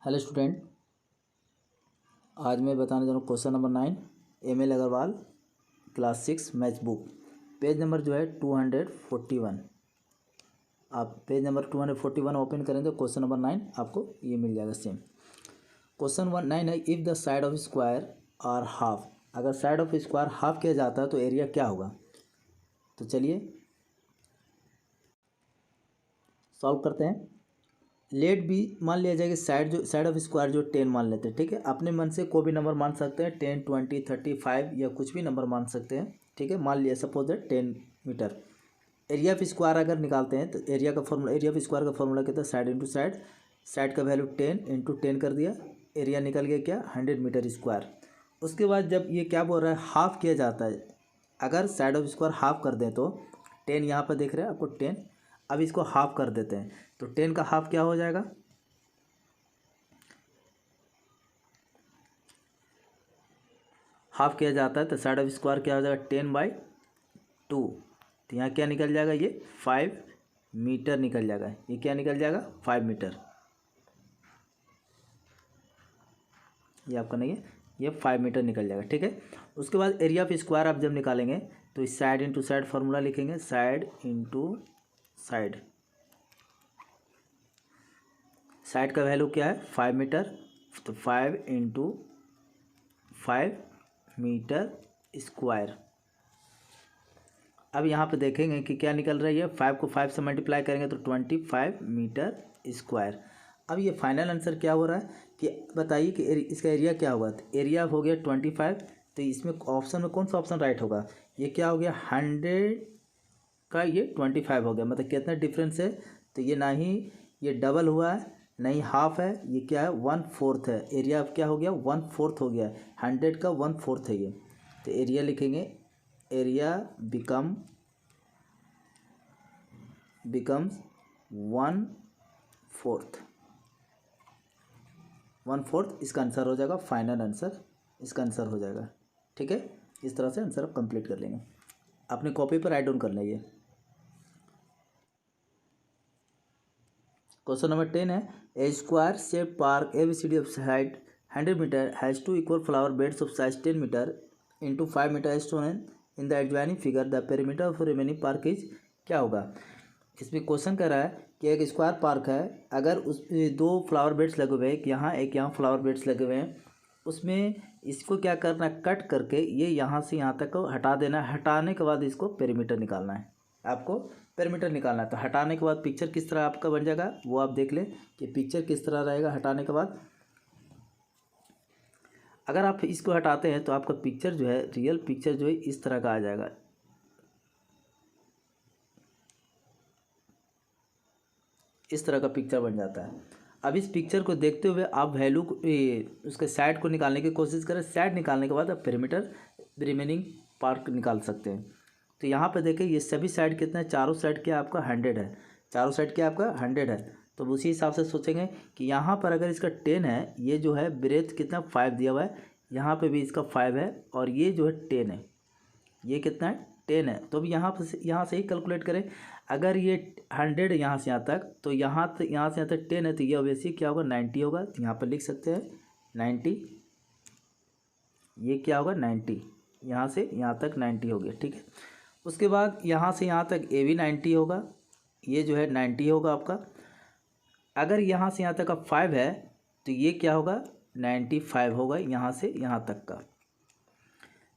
Hello student, आज मैं बताने जा रहा हूँ question number 9 M L. Agarwal class 6 math book. Page number जो है 241। आप पेज नंबर 241 ओपन करें तो क्वेश्चन नंबर 9 आपको ये मिल जाएगा सेम। क्वेश्चन 9 है, if the side of square are half. अगर साइड ऑफ स्क्वायर हाफ किया जाता है तो एरिया क्या होगा। तो चलिए सॉल्व करते हैं। लेट भी मान लिया जाएगा, साइड ऑफ स्क्वायर जो 10 मान लेते हैं, ठीक है। अपने मन से कोई भी नंबर मान सकते हैं, 10, 20, 35 या कुछ भी नंबर मान सकते हैं, ठीक है। मान लिया suppose that 10 metre. Area of square अगर निकालते हैं तो एरिया ऑफ स्क्वायर का फॉर्मूला कितना, साइड इंटू साइड। साइड का वैल्यू 10 इंटू 10 कर दिया, एरिया निकल गया क्या, 100 मीटर स्क्वायर। उसके बाद जब ये क्या बोल रहा है, हाफ किया जाता है। अगर साइड ऑफ स्क्वायर हाफ कर दें तो 10 यहाँ पर देख रहे हैं आपको 10। अब इसको हाफ कर देते हैं तो 10 का हाफ क्या हो जाएगा, हाफ किया जाता है तो साइड ऑफ स्क्वायर क्या हो जाएगा, 10/2। तो यहाँ क्या निकल जाएगा, ये 5 मीटर निकल जाएगा। ये क्या निकल जाएगा, 5 मीटर। ये आपका नहीं है, ये 5 मीटर निकल जाएगा, ठीक है। उसके बाद एरिया ऑफ स्क्वायर आप जब निकालेंगे तो इस साइड इंटू साइड फार्मूला लिखेंगे, साइड इंटू साइड। साइड का वैल्यू क्या है, 5 मीटर, तो 5 इंटू 5 मीटर स्क्वायर। अब यहाँ पे देखेंगे कि क्या निकल रही है, 5 को 5 से मल्टीप्लाई करेंगे तो 25 मीटर स्क्वायर। अब ये फाइनल आंसर क्या हो रहा है कि बताइए कि इसका एरिया क्या होगा। तो एरिया हो गया 25, तो इसमें ऑप्शन में कौन सा ऑप्शन राइट होगा, ये क्या हो गया, 100 का ये 25 हो गया। मतलब कितना डिफरेंस है, तो ये ना ही ये डबल हुआ है नहीं हाफ है, ये क्या है 1/4 है। एरिया अब क्या हो गया, 1/4 हो गया, 100 का 1/4 है ये। तो एरिया लिखेंगे, एरिया बिकम्स 1/4 इसका आंसर हो जाएगा, फाइनल आंसर इसका आंसर हो जाएगा, ठीक है। इस तरह से आंसर आप कंप्लीट कर लेंगे। अपनी कॉपी पर राइट डाउन कर लीजिए। क्वेश्चन नंबर 10 है, a square shape park ABCD of side 100 metre has 2 equal flower beds of size 10 metre into 5 metre as shown in the adjoining figure. The perimeter of remaining park is क्या होगा। इसमें question कर रहा है कि एक square park है, अगर उस 2 फ्लावर बेड्स लगे हुए हैं, एक यहाँ फ्लावर बेड्स लगे हुए हैं, उसमें इसको क्या करना है, कट करके ये यहाँ से यहाँ तक को हटा देना है। हटाने के बाद इसको पेरीमीटर निकालना है, आपको पेरीमीटर निकालना है। तो हटाने के बाद पिक्चर किस तरह आपका बन जाएगा वो आप देख लें कि पिक्चर किस तरह रहेगा हटाने के बाद। अगर आप इसको हटाते हैं तो आपका पिक्चर जो है, रियल पिक्चर जो है इस तरह का आ जाएगा। इस तरह का पिक्चर बन जाता है। अब इस पिक्चर को देखते हुए आप वैल्यू उसके साइड को निकालने की कोशिश करें। साइड निकालने के बाद आप पेरीमीटर रिमेनिंग पार्ट निकाल सकते हैं। तो यहाँ पे देखें, ये सभी साइड कितना है, चारों साइड क्या आपका 100 है, चारों साइड क्या आपका 100 है। तो उसी हिसाब से सोचेंगे कि यहाँ पर अगर इसका 10 है, ये जो है ब्रेथ कितना 5 दिया हुआ है, यहाँ पे भी इसका 5 है, और ये जो है 10 है, ये कितना है 10 है। तो अब यहाँ से ही कैलकुलेट करें। अगर ये 100 यहाँ से यहाँ तक, तो यहाँ से यहाँ तक 10 है, तो ये ऑब्वियसली क्या होगा 90 होगा। तो यहाँ पर लिख सकते हैं 90, ये क्या होगा 90, यहाँ से यहाँ तक 90 हो गया, ठीक है। उसके बाद यहाँ से यहाँ तक ये भी 90 होगा, ये जो है 90 होगा आपका। अगर यहाँ से यहाँ तक का 5 है तो ये क्या होगा 95 होगा, यहाँ से यहाँ तक का।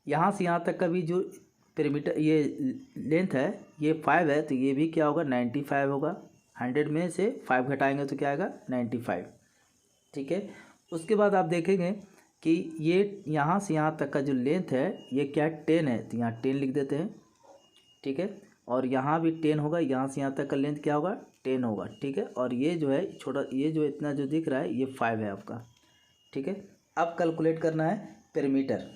यहाँ से यहाँ तक का भी जो पेरीमीटर ये लेंथ है ये 5 है, तो ये भी क्या होगा 95 होगा। 100 में से 5 घटाएंगे तो क्या आएगा 95, ठीक है। उसके बाद आप देखेंगे कि ये यहाँ से यहाँ तक का जो लेंथ है ये क्या है 10 है, तो यहाँ 10 लिख देते हैं, ठीक है। और यहाँ भी 10 होगा, यहाँ से यहाँ तक का लेंथ क्या होगा 10 होगा, ठीक है। और ये जो है छोटा, ये जो इतना जो दिख रहा है ये 5 है आपका, ठीक है। अब कैलकुलेट करना है पेरीमीटर।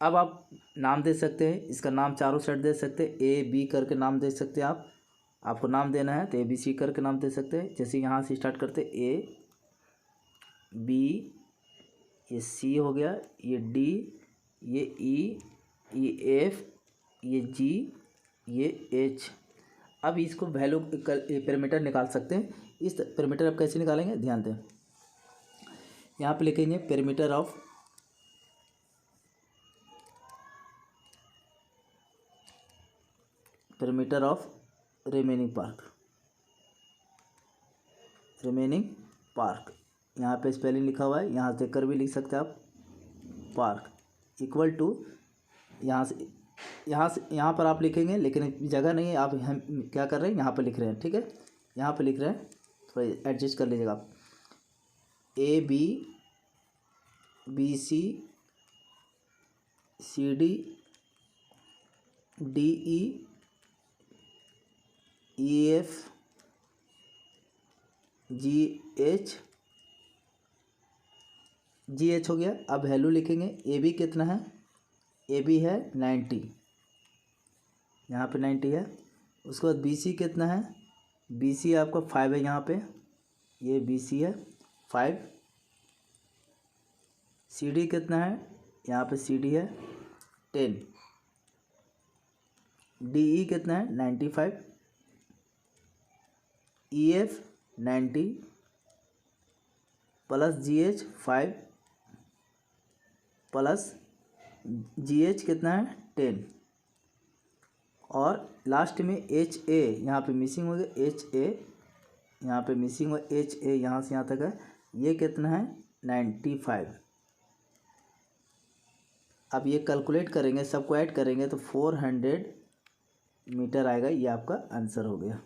अब आप नाम दे सकते हैं, इसका नाम चारों साइड दे सकते हैं, AB करके नाम दे सकते हैं। आपको नाम देना है तो ABC करके नाम दे सकते हैं। जैसे यहाँ से स्टार्ट करते A, B, ये C हो गया, ये D, ये E, ये F, ये G, ये H। अब इसको वैल्यू पेरीमीटर निकाल सकते हैं। इस पेरीमीटर आप कैसे निकालेंगे ध्यान दें। यहाँ पे लिखेंगे पेरीमीटर ऑफ रिमेनिंग पार्क। यहाँ पे स्पेलिंग लिखा हुआ है, यहाँ देख कर भी लिख सकते हैं आप। पार्क इक्वल टू यहाँ पर आप लिखेंगे, लेकिन जगह नहीं है, आप हम क्या कर रहे हैं यहाँ पर लिख रहे हैं, ठीक है। यहाँ पे लिख रहे हैं, थोड़ा एडजस्ट कर लीजिएगा आप। ABC CD DE EF GH हो गया। अब वैल्यू लिखेंगे। AB कितना है? AB है 90, यहाँ पे 90 है। उसके बाद BC कितना है? BC आपका 5 है, यहाँ पे ये BC है 5। CD कितना है? यहाँ पे CD है 10। DE कितना है? 95। EF 90 plus GH 5 plus GH कितना है? 10। और लास्ट में HA यहाँ पे मिसिंग हो गया, HA यहाँ पे मिसिंग हुआ, HA यहाँ से यहाँ तक है, ये कितना है? 95। अब ये कैलकुलेट करेंगे, सबको ऐड करेंगे तो 400 मीटर आएगा। ये आपका आंसर हो गया,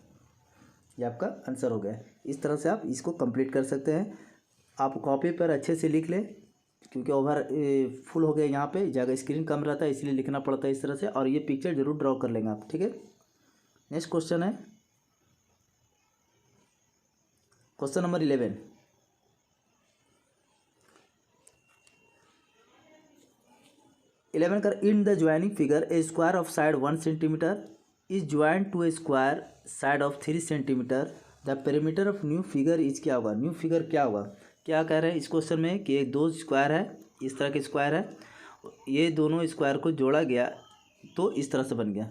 ये आपका आंसर हो गया। इस तरह से आप इसको कंप्लीट कर सकते हैं। आप कॉपी पर अच्छे से लिख लें, क्योंकि ओवर फुल हो गया, यहाँ पे जगह स्क्रीन कम रहता है, इसलिए लिखना पड़ता है इस तरह से। और ये पिक्चर जरूर ड्रॉ कर लेंगे आप, ठीक है। नेक्स्ट क्वेश्चन है क्वेश्चन नंबर 11। कर in the joining figure a square of side 1 centimetre is joint to a square side of 3 centimetre. The perimeter of new figure is क्या होगा? न्यू फिगर क्या होगा? क्या कह रहे हैं इस क्वेश्चन में कि एक दो स्क्वायर है, इस तरह के स्क्वायर है, ये दोनों स्क्वायर को जोड़ा गया तो इस तरह से बन गया,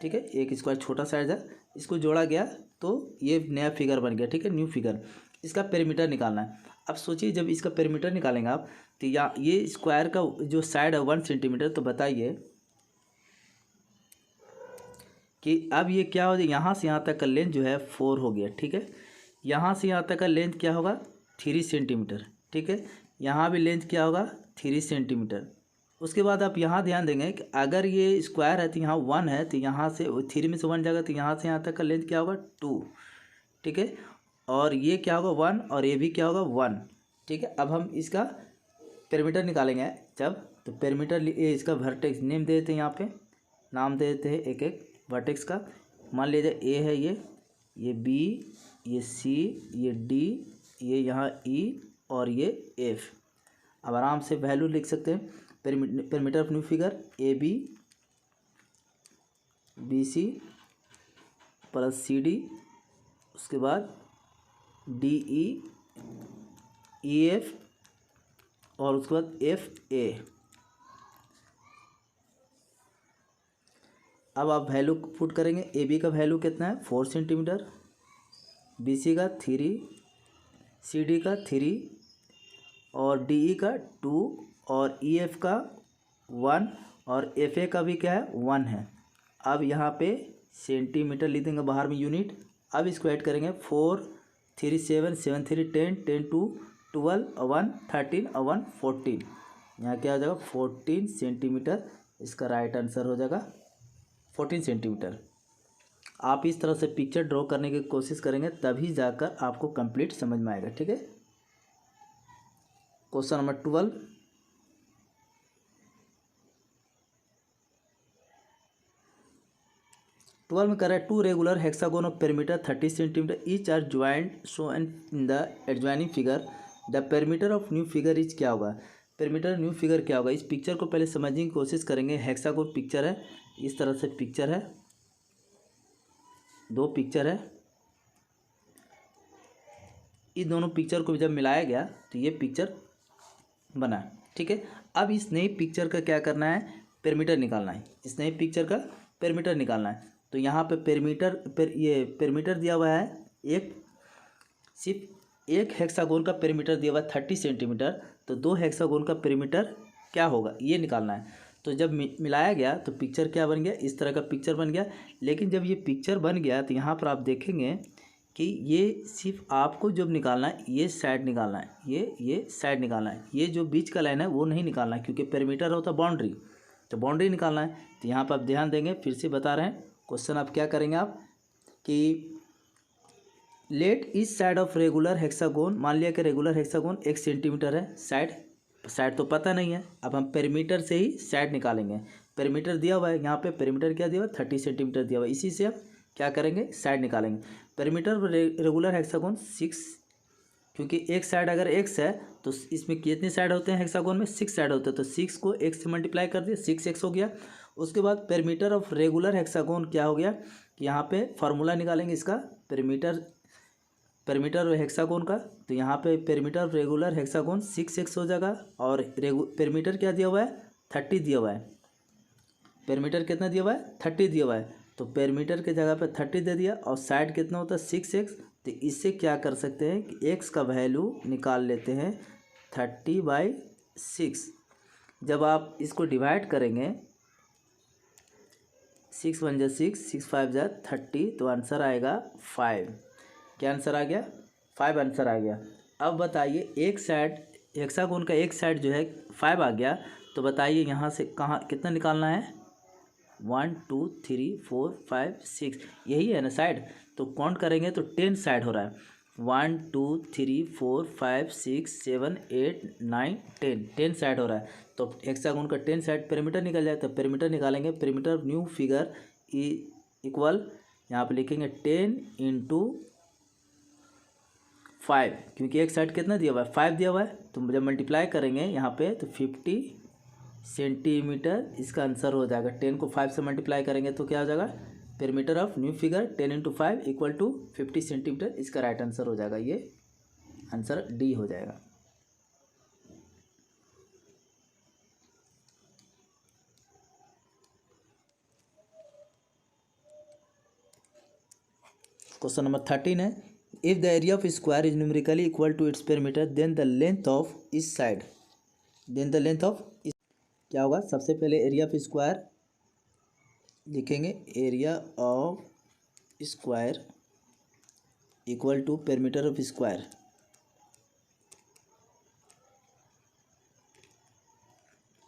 ठीक है। एक स्क्वायर छोटा साइज है, इसको जोड़ा गया तो ये नया फिगर बन गया, ठीक है, न्यू फिगर। इसका पेरीमीटर निकालना है। अब सोचिए, जब इसका पेरीमीटर निकालेंगे आप तो ये स्क्वायर का जो साइड है 1 सेंटीमीटर, तो बताइए कि अब ये क्या हो जाए, यहाँ से यहाँ तक का लेंथ जो है 4 हो गया, ठीक है। यहाँ से यहाँ तक का लेंथ क्या होगा? 3 सेंटीमीटर, ठीक है। यहाँ भी लेंथ क्या होगा? 3 सेंटीमीटर। उसके बाद आप यहाँ ध्यान देंगे कि अगर ये स्क्वायर है तो यहाँ 1 है, तो यहाँ से 3 में से 1 जाएगा, तो यहाँ से यहाँ तक का लेंथ क्या होगा? 2, ठीक है। और ये क्या होगा? 1, और ये भी क्या होगा? 1, ठीक है। अब हम इसका पेरीमीटर निकालेंगे जब, तो पेरीमीटर इसका वर्टेक्स नेम दे देते हैं, यहाँ पे नाम दे देते हैं एक एक वर्टेक्स का। मान लीजिए ए है, ये बी, ये सी, ये डी, ये यहाँ ई और ये एफ। अब आराम से वैल्यू लिख सकते हैं। Perimeter of new figure A B C plus C D, उसके बाद डी ई एफ और उसके बाद एफ ए। अब आप वैल्यू पुट करेंगे। ए बी का वैल्यू कितना है? 4 सेंटीमीटर, बी सी का 3, सी डी का 3 और डी ई का 2 और ई एफ का 1 और एफ ए का भी क्या है? 1 है। अब यहाँ पे सेंटीमीटर लिख देंगे बाहर में यूनिट। अब इसको ऐड करेंगे। 4 3 7 7 3 10 10 2 12 1 13 1 14। यहाँ क्या हो जाएगा? 14 सेंटीमीटर। इसका राइट आंसर हो जाएगा 14 सेंटीमीटर। आप इस तरह से पिक्चर ड्रॉ करने की कोशिश करेंगे, तभी जाकर आपको कंप्लीट समझ में आएगा, ठीक है। क्वेश्चन नंबर 12 में कर रहा है 2 regular hexagon of perimeter 30 centimetre each are joint so and in the adjoining figure the perimeter of new figure is क्या होगा? पेरीमीटर न्यू फिगर क्या होगा? इस पिक्चर को पहले समझने की कोशिश करेंगे। हेक्सागोन पिक्चर है, इस तरह से पिक्चर है, 2 पिक्चर है। इन दोनों पिक्चर को जब मिलाया गया तो ये पिक्चर बना, ठीक है। अब इस नई पिक्चर का क्या करना है? पेरीमीटर निकालना है। इस नई पिक्चर का पेरीमीटर निकालना है। तो यहाँ पे पेरीमीटर दिया हुआ है एक, सिर्फ एक हेक्सागोन का पेरीमीटर दिया हुआ है 30 सेंटीमीटर, तो 2 हेक्सागोन का पेरीमीटर क्या होगा ये निकालना है। तो जब मिलाया गया तो पिक्चर क्या बन गया, इस तरह का पिक्चर बन गया। लेकिन जब ये पिक्चर बन गया तो यहाँ पर आप देखेंगे कि ये सिर्फ आपको जब निकालना है ये साइड निकालना है, ये साइड निकालना है, ये जो बीच का लाइन है वो नहीं निकालना है, क्योंकि पेरीमीटर होता है बाउंड्री, तो बाउंड्री निकालना है। तो यहाँ पर आप ध्यान देंगे, फिर से बता रहे हैं क्वेश्चन। आप क्या करेंगे आप कि लेट इस साइड ऑफ रेगुलर हेक्सागोन, मान लिया कि रेगुलर हेक्सागोन 1 सेंटीमीटर है, साइड तो पता नहीं है, अब हम पेरीमीटर से ही साइड निकालेंगे। पेरीमीटर दिया हुआ है, यहाँ पे पेरीमीटर क्या दिया हुआ है 30 सेंटीमीटर दिया हुआ है, इसी से हम क्या करेंगे साइड निकालेंगे। पेरीमीटर रेगुलर हेक्सागोन 6, क्योंकि एक साइड अगर x है तो इसमें कितने साइड होते हैं हेक्सागोन में, 6 साइड होते हैं, तो 6 को x से मल्टीप्लाई कर दिया, 6x हो गया। उसके बाद पेरीमीटर ऑफ रेगुलर हेक्सागोन क्या हो गया, यहाँ पे फार्मूला निकालेंगे इसका पेरीमीटर हेक्सागोन का। तो यहाँ पे perimeter of regular hexagon 6x हो जाएगा, और पेरीमीटर क्या दिया हुआ है 30 दिया हुआ है। पेरीमीटर कितना दिया हुआ है 30 दिया हुआ है, तो पेरीमीटर के जगह पे 30 दे दिया, और साइड कितना होता है 6x। तो इससे क्या कर सकते हैं कि x का वैल्यू निकाल लेते हैं 30/6। जब आप इसको डिवाइड करेंगे 6 1 जा 6, 6 5 जा 30, तो आंसर आएगा 5। क्या आंसर आ गया 5 आंसर आ गया। अब बताइए एक साइड हेक्सागोन का एक साइड जो है 5 आ गया, तो बताइए यहाँ से कहाँ कितना निकालना है 1 2 3 4 5 6, यही है ना साइड। तो काउंट करेंगे तो 10 साइड हो रहा है, 1 2 3 4 5 6 7 8 9 10 साइड हो रहा है। तो हेक्सागोन का 10 साइड पेरीमीटर निकल जाए, तो पेरीमीटर निकालेंगे। पेरीमीटर न्यू फिगर इक्वल यहाँ पे लिखेंगे 10 इंटू 5, क्योंकि एक साइड कितना दिया हुआ है 5 दिया हुआ है, तो जब मल्टीप्लाई करेंगे यहाँ पे तो 50 सेंटीमीटर इसका आंसर हो जाएगा। 10 को 5 से मल्टीप्लाई करेंगे तो क्या हो जाएगा, perimeter of new figure 10 into 5 equal to 50 centimetre, इसका राइट आंसर हो जाएगा, ये आंसर डी हो जाएगा। क्वेश्चन नंबर 13 है, if the area of square is numerically equal to its perimeter then the length of इस side, then the length of क्या होगा। सबसे पहले एरिया ऑफ स्क्वायर लिखेंगे, area of square equal to perimeter of square,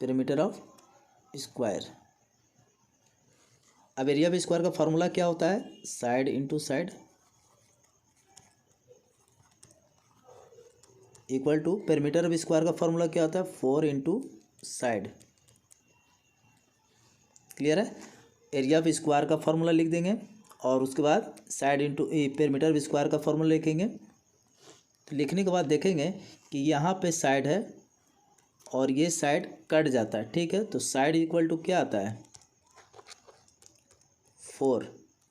perimeter of square. अब area of square का formula क्या होता है, side into side equal to perimeter of square का फॉर्मूला क्या होता है 4 इंटू साइड। क्लियर है। एरिया ऑफ स्क्वायर का फॉर्मूला लिख देंगे, और उसके बाद side into perimeter of square का फॉर्मूला लिखेंगे। तो लिखने के बाद देखेंगे कि यहाँ पे साइड है और ये साइड कट जाता है, ठीक है। तो साइड इक्वल टू क्या आता है 4,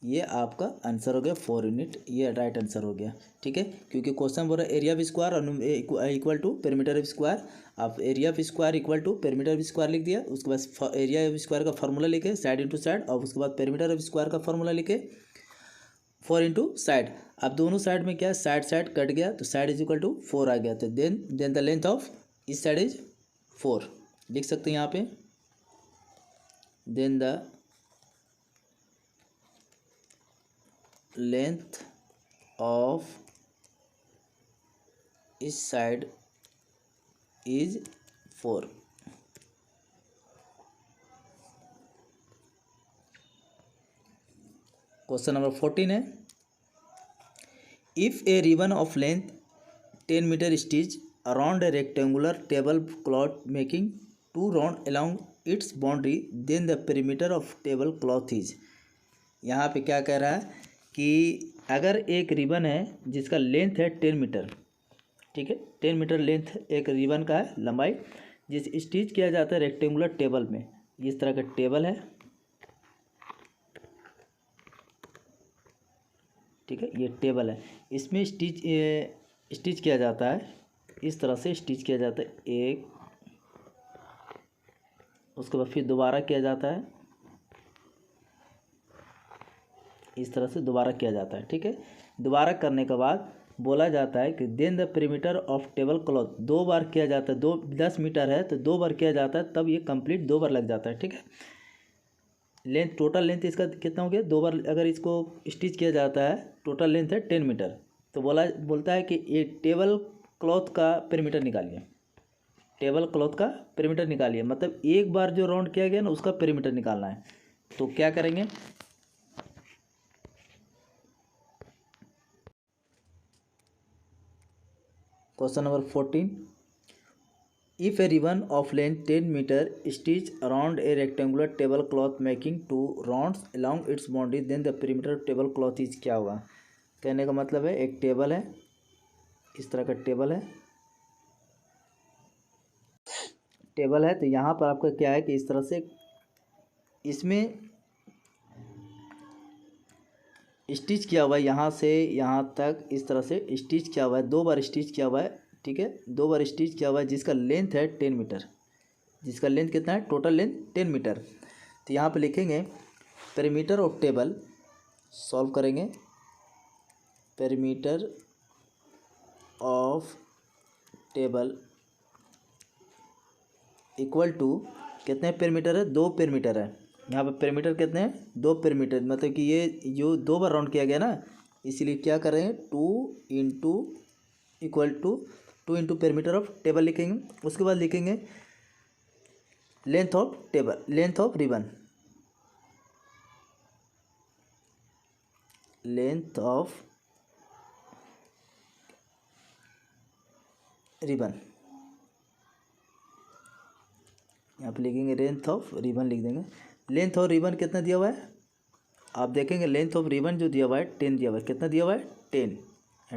ये आपका आंसर हो गया 4 यूनिट, ये राइट आंसर हो गया, ठीक है। क्योंकि क्वेश्चन बोल रहा है area of square equal to perimeter of square. आप area of square equal to perimeter of square लिख दिया, उसके बाद एरिया ऑफ स्क्वायर का फॉर्मूला लिखे साइड इंटू साइड, और उसके बाद पेरीमीटर ऑफ स्क्वायर का फॉर्मूला लिखे 4 इंटू साइड। अब दोनों साइड में क्या साइड साइड कट गया, तो साइड इज इक्वल टू 4 आ गया। तो देन द लेंथ ऑफ इस साइड इज 4 लिख सकते हैं यहाँ पे, देन द लेंथ ऑफ इस साइड इज 4। क्वेश्चन नंबर 14 है, if a ribbon of length 10 metre stitch around a rectangular tablecloth making 2 round along its boundary then the perimeter of tablecloth is. यहाँ पे क्या कह रहा है कि अगर एक रिबन है जिसका लेंथ है 10 मीटर, ठीक है, 10 मीटर लेंथ एक रिबन का है लंबाई, जिस स्टिच किया जाता है रेक्टेंगुलर टेबल में, इस तरह का टेबल है, ठीक है, ये टेबल है, इसमें स्टिच किया जाता है, इस तरह से स्टिच किया जाता है एक, उसके बाद फिर दोबारा किया जाता है, इस तरह से दोबारा किया जाता है, ठीक है। दोबारा करने के बाद बोला जाता है कि then the perimeter of tablecloth, 2 बार किया जाता है, 10 मीटर है तो 2 बार किया जाता है, तब ये कंप्लीट 2 बार लग जाता है। ठीक है, लेंथ, टोटल लेंथ इसका कितना हो गया, 2 बार अगर इसको स्टिच किया जाता है, टोटल लेंथ है 10 मीटर। तो बोलता है कि ये टेबल क्लॉथ का पेरीमीटर निकालिए, टेबल क्लॉथ का पेरीमीटर निकालिए, मतलब एक बार जो राउंड किया गया ना उसका पेरीमीटर निकालना है। तो क्या करेंगे, question number 14, if a ribbon of length 10 metre stitch around a rectangular tablecloth making 2 rounds along its boundary, then the perimeter of tablecloth is, क्या होगा। कहने का मतलब है एक टेबल है, इस तरह का टेबल है तो यहाँ पर आपका क्या है कि इस तरह से इसमें स्टिच किया हुआ है, यहाँ से यहाँ तक इस तरह से स्टिच किया हुआ है, 2 बार स्टिच किया हुआ है। ठीक है, 2 बार स्टिच किया हुआ है, जिसका लेंथ है 10 मीटर, जिसका लेंथ कितना है, टोटल लेंथ 10 मीटर। तो यहाँ पे लिखेंगे पेरीमीटर ऑफ टेबल, सॉल्व करेंगे, perimeter of table equal to, कितने पेरीमीटर है, 2 पेरीमीटर है। यहाँ पे पेरीमीटर कितने हैं, 2 पेरीमीटर, मतलब कि ये जो 2 बार राउंड किया गया ना, इसीलिए क्या करेंगे 2 equal to 2 perimeter of table लिखेंगे। उसके बाद लिखेंगे length of table, length of ribbon, length of ribbon, यहाँ पे लिखेंगे लेंथ ऑफ रिबन, लिख देंगे। लेंथ ऑफ रिबन कितना दिया हुआ है, आप देखेंगे लेंथ ऑफ रिबन जो दिया हुआ है 10 दिया हुआ है, कितना दिया हुआ है 10,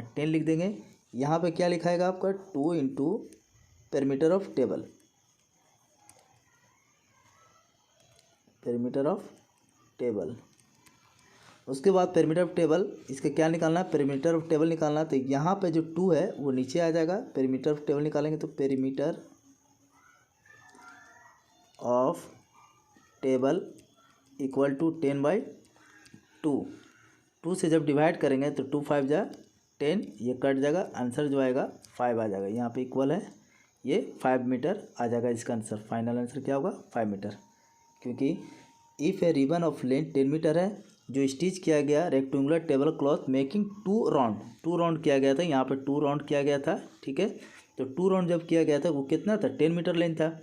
10 लिख देंगे। यहाँ पे क्या लिखाएगा आपका 2 perimeter of table, perimeter of table. उसके बाद पेरीमीटर ऑफ टेबल, इसका क्या निकालना है, पेरीमीटर ऑफ टेबल निकालना है। तो यहाँ पे जो 2 है वो नीचे आ जाएगा, पेरीमीटर ऑफ टेबल निकालेंगे तो perimeter of table equal to 10/2, 2 से जब डिवाइड करेंगे तो 2 5 जा 10, ये कट जाएगा, आंसर जो आएगा 5 आ जाएगा। यहाँ पे इक्वल है, ये 5 मीटर आ जाएगा इसका आंसर, फाइनल आंसर क्या होगा 5 मीटर। क्योंकि if a ribbon of length 10 metre है जो स्टिच किया गया rectangular tablecloth making 2 round किया गया था, यहाँ पे 2 राउंड किया गया था। ठीक है, तो 2 राउंड जब किया गया था वो कितना था, 10 मीटर लेंथ था।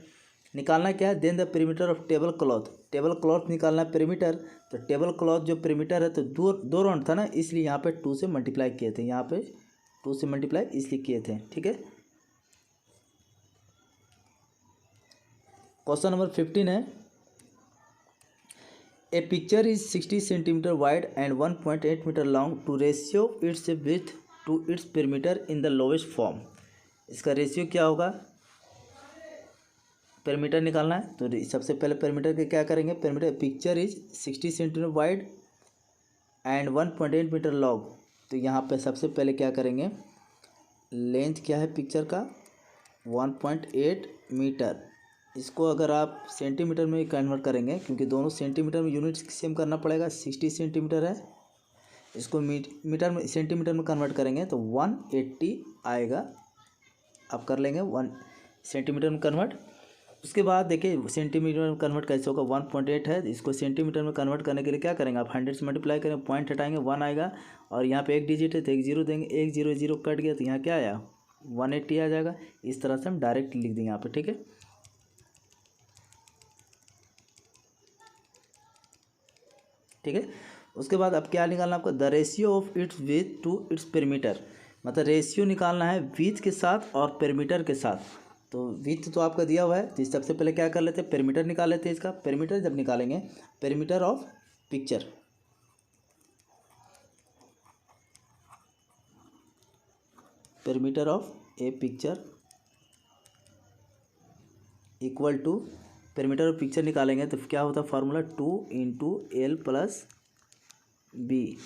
निकालना क्या है, then the perimeter of tablecloth निकालना है पेरीमीटर। तो टेबल क्लॉथ जो पेरीमीटर है तो 2 राउंड था ना, इसलिए यहाँ पे 2 से मल्टीप्लाई किए थे, यहाँ पे 2 से मल्टीप्लाई इसलिए किए थे। ठीक है, क्वेश्चन नंबर 15 है, a picture is 60 centimetre wide and 1.8 metre long, to ratio its width to its perimeter in the lowest form. इसका रेशियो क्या होगा, पेरीमीटर निकालना है। तो सबसे पहले पेरीमीटर के क्या करेंगे, perimeter picture is 60 centimetre wide and 1.8 metre long. तो यहाँ पे सबसे पहले क्या करेंगे, लेंथ क्या है पिक्चर का 1.8 मीटर, इसको अगर आप सेंटीमीटर में कन्वर्ट करेंगे, क्योंकि दोनों सेंटीमीटर में यूनिट सेम करना पड़ेगा, 60 सेंटीमीटर है, इसको मीटर में सेंटीमीटर में कन्वर्ट करेंगे तो 180 आएगा। आप कर लेंगे 1 सेंटीमीटर में कन्वर्ट। उसके बाद देखिए सेंटीमीटर में कन्वर्ट कैसे होगा, 1.8 है, इसको सेंटीमीटर में कन्वर्ट करने के लिए क्या करेंगे, आप 100 से मल्टीप्लाई करेंगे, पॉइंट हटाएंगे 1 आएगा, और यहाँ पे एक डिजिट है तो एक जीरो देंगे, 1 0 0 कट गया तो यहाँ क्या आया 180 आ जाएगा। इस तरह से हम डायरेक्ट लिख देंगे यहाँ पे। ठीक है, ठीक है। उसके बाद अब क्या निकालना है आपको, the ratio of its with to its perimeter, मतलब रेशियो निकालना है विथ के साथ और पेरीमीटर के साथ। तो विथ तो आपका दिया हुआ है, तो सबसे पहले क्या कर लेते हैं, पेरीमीटर निकाल लेते हैं। इसका पेरीमीटर जब निकालेंगे, perimeter of picture, perimeter of a picture equal to, perimeter of picture निकालेंगे तो क्या होता है फार्मूला 2 × L + B।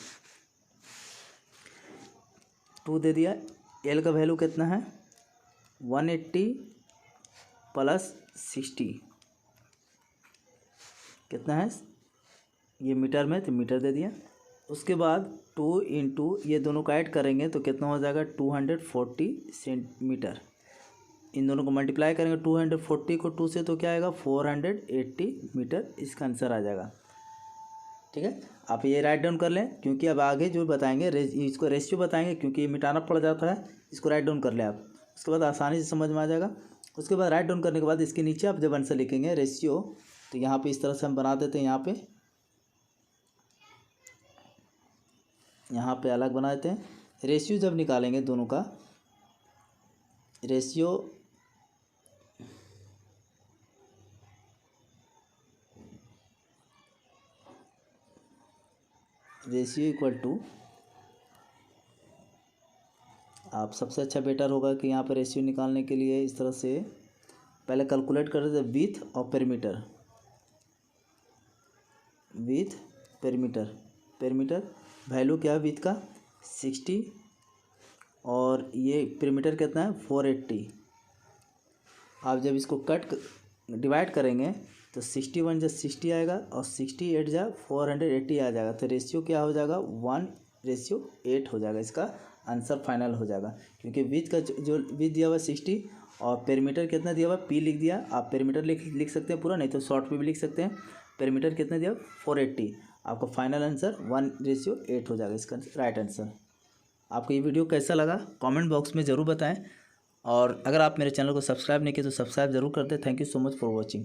2 दे दिया, L का वैल्यू कितना है 180 + 60 कितना है, ये मीटर में तो मीटर दे दिया, उसके बाद 2 इंटू ये दोनों का ऐड करेंगे तो कितना हो जाएगा 240 सेंटीमीटर। इन दोनों को मल्टीप्लाई करेंगे 240 को 2 से तो क्या आएगा 480 मीटर, इसका आंसर आ जाएगा। ठीक है, आप ये राइट डाउन कर लें, क्योंकि अब आगे जो बताएंगे इसको रेशियो बताएंगे, क्योंकि ये मिटाना पड़ जाता है। इसको राइट डाउन कर लें आप, उसके बाद आसानी से समझ में आ जाएगा। उसके बाद राइट डाउन करने के बाद इसके नीचे आप जब आंसर लिखेंगे रेशियो, तो यहाँ पे इस तरह से हम बना देते हैं। यहाँ पे अलग बना देते हैं। रेशियो जब निकालेंगे दोनों का रेशियो इक्वल टू, आप सबसे अच्छा बेटर होगा कि यहाँ पर रेशियो निकालने के लिए इस तरह से पहले कैलकुलेट कर देते विथ और पेरीमीटर। विथ पेरीमीटर वैल्यू क्या है विथ का 60 और ये पेरीमीटर कितना है 480। आप जब इसको डिवाइड करेंगे तो 61 जा 60 आएगा और 68 जा 480 आ जाएगा। तो रेशियो क्या हो जाएगा 1:8 हो जाएगा। इसका आंसर फाइनल हो जाएगा, क्योंकि विथ का जो विथ दिया हुआ 60 और पेरीमीटर कितना दिया हुआ पी लिख दिया। आप पेरीमीटर लिख सकते हैं पूरा, नहीं तो शॉर्ट पे भी लिख सकते हैं। पेरीमीटर कितना दिया 480, आपका फाइनल आंसर 1:8 हो जाएगा इसका राइट आंसर। आपको ये वीडियो कैसा लगा कमेंट बॉक्स में ज़रूर बताएं, और अगर आप मेरे चैनल को सब्सक्राइब नहीं किए तो सब्सक्राइब ज़रूर कर दें। Thank you so much for watching.